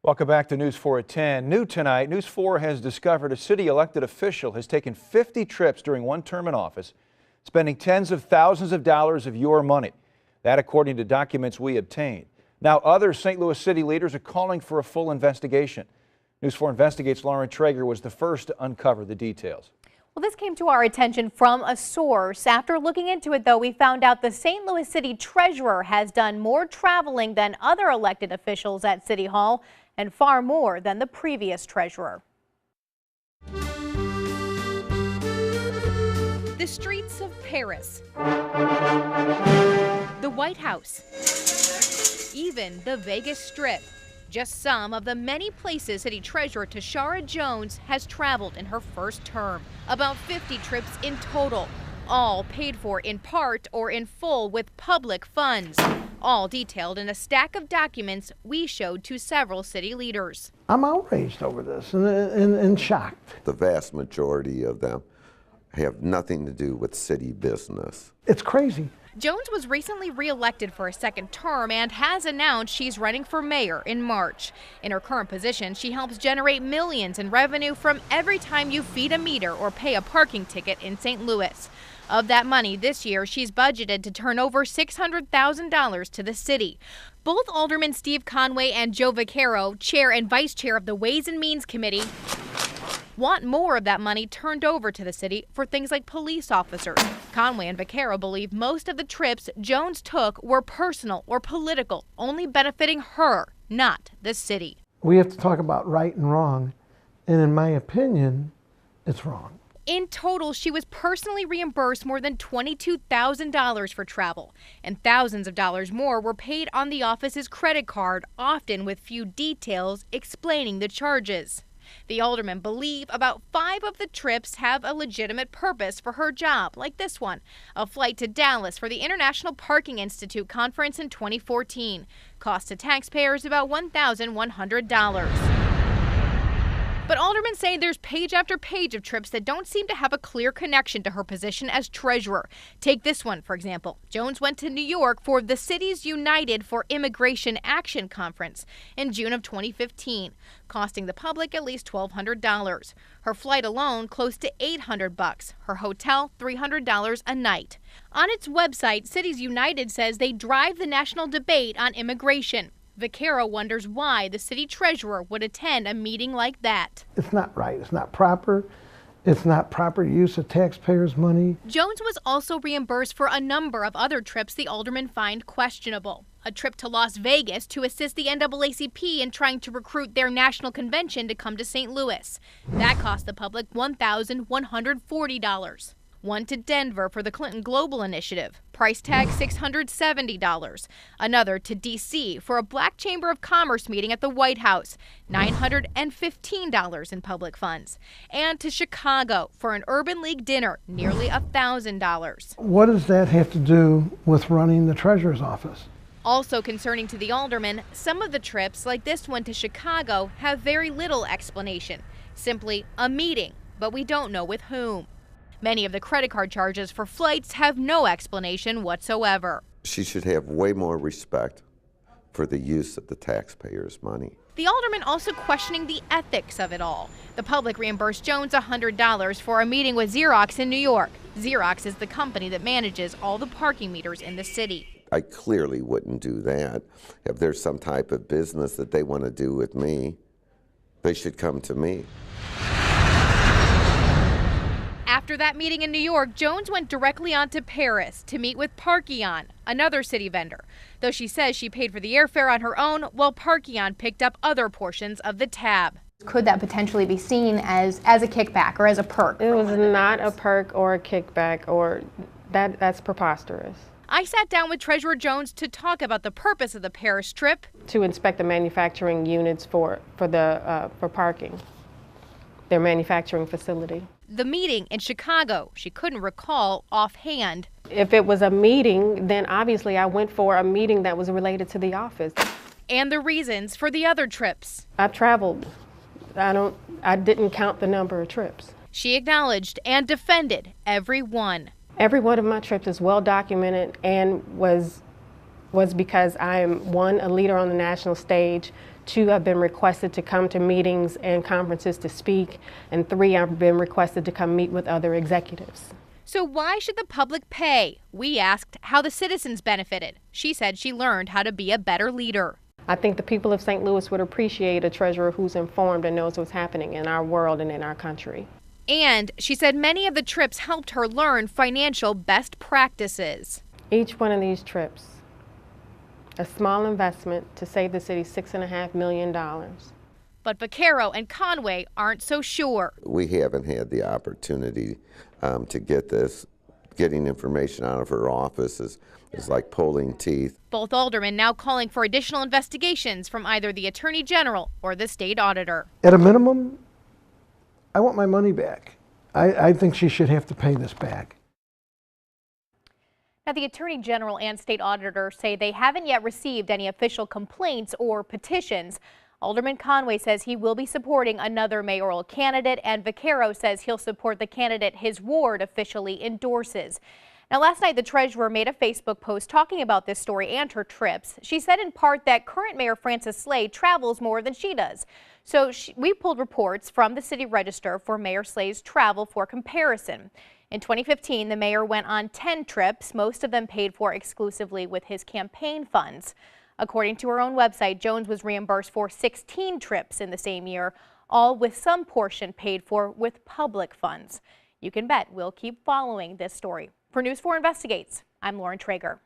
Welcome back to News 4 at 10. New tonight, News 4 has discovered a city elected official has taken 50 trips during one term in office, spending tens of thousands of dollars of your money. That according to documents we obtained. Now other St. Louis city leaders are calling for a full investigation. News 4 Investigates Lauren Traeger was the first to uncover the details. Well, this came to our attention from a source. After looking into it, though, we found out the St. Louis City Treasurer has done more traveling than other elected officials at City Hall and far more than the previous treasurer. The streets of Paris, the White House, even the Vegas Strip. Just some of the many places City Treasurer Tishaura Jones has traveled in her first term. About 50 trips in total, all paid for in part or in full with public funds. All detailed in a stack of documents we showed to several city leaders. I'm outraged over this and shocked. The vast majority of them have nothing to do with city business. It's crazy. Jones was recently re-elected for a second term and has announced she's running for mayor in March. In her current position, she helps generate millions in revenue from every time you feed a meter or pay a parking ticket in St. Louis. Of that money this year, she's budgeted to turn over $600,000 to the city. Both Alderman Steve Conway and Joe Vaccaro, chair and vice chair of the Ways and Means Committee, want more of that money turned over to the city for things like police officers. Conway and Vaccaro believe most of the trips Jones took were personal or political, only benefiting her, not the city. We have to talk about right and wrong, and in my opinion, it's wrong. In total, she was personally reimbursed more than $22,000 for travel, and thousands of dollars more were paid on the office's credit card, often with few details explaining the charges. The aldermen believe about 5 of the trips have a legitimate purpose for her job, like this one, a flight to Dallas for the International Parking Institute conference in 2014. Cost to taxpayers about $1,100. But aldermen say there's page after page of trips that don't seem to have a clear connection to her position as treasurer. Take this one, for example. Jones went to New York for the Cities United for Immigration Action Conference in June of 2015, costing the public at least $1,200. Her flight alone close to $800. Her hotel $300 a night. On its website, Cities United says they drive the national debate on immigration. Vaccaro wonders why the city treasurer would attend a meeting like that. It's not right. It's not proper. It's not proper use of taxpayers' money. Jones was also reimbursed for a number of other trips the aldermen find questionable. A trip to Las Vegas to assist the NAACP in trying to recruit their national convention to come to St. Louis. That cost the public $1,140. One to Denver for the Clinton Global Initiative, price tag $670. Another to D.C. for a Black Chamber of Commerce meeting at the White House, $915 in public funds. And to Chicago for an Urban League dinner, nearly $1,000. What does that have to do with running the treasurer's office? Also concerning to the aldermen, some of the trips, like this one to Chicago, have very little explanation. Simply a meeting, but we don't know with whom. Many of the credit card charges for flights have no explanation whatsoever. She should have way more respect for the use of the taxpayers' money. The alderman also questioning the ethics of it all. The public reimbursed Jones $100 for a meeting with Xerox in New York. Xerox is the company that manages all the parking meters in the city. I clearly wouldn't do that. If there's some type of business that they want to do with me, they should come to me. After that meeting in New York, Jones went directly on to Paris to meet with Parkeon, another city vendor, though she says she paid for the airfare on her own while Parkeon picked up other portions of the tab. Could that potentially be seen as a kickback or as a perk? It was not a perk or a kickback, or that's preposterous. I sat down with Treasurer Jones to talk about the purpose of the Paris trip. To inspect the manufacturing units for parking, their manufacturing facility. The meeting in Chicago, she couldn't recall offhand. If it was a meeting, then obviously I went for a meeting that was related to the office. And the reasons for the other trips. I've traveled. I didn't count the number of trips. She acknowledged and defended every one. Every one of my trips is well documented and was because I am, one, a leader on the national stage, 2 have been requested to come to meetings and conferences to speak, and 3 have been requested to come meet with other executives. So why should the public pay? We asked how the citizens benefited. She said she learned how to be a better leader. I think the people of St. Louis would appreciate a treasurer who's informed and knows what's happening in our world and in our country. And she said many of the trips helped her learn financial best practices. Each one of these trips, a small investment to save the city $6.5 million. But Vaquero and Conway aren't so sure. We haven't had the opportunity to get this. Getting information out of her office is like pulling teeth. Both aldermen now calling for additional investigations from either the Attorney General or the state auditor. At a minimum, I want my money back. I think she should have to pay this back. Now, the Attorney General and state auditor say they haven't yet received any official complaints or petitions. Alderman Conway says he will be supporting another mayoral candidate, and Vaquero says he'll support the candidate his ward officially endorses. Now, last night, the treasurer made a Facebook post talking about this story and her trips. She said in part that current Mayor Francis Slade travels more than she does. So we pulled reports from the City Register for Mayor Slade's travel for comparison. In 2015, the mayor went on 10 trips, most of them paid for exclusively with his campaign funds. According to her own website, Jones was reimbursed for 16 trips in the same year, all with some portion paid for with public funds. You can bet we'll keep following this story. For News 4 Investigates, I'm Lauren Traeger.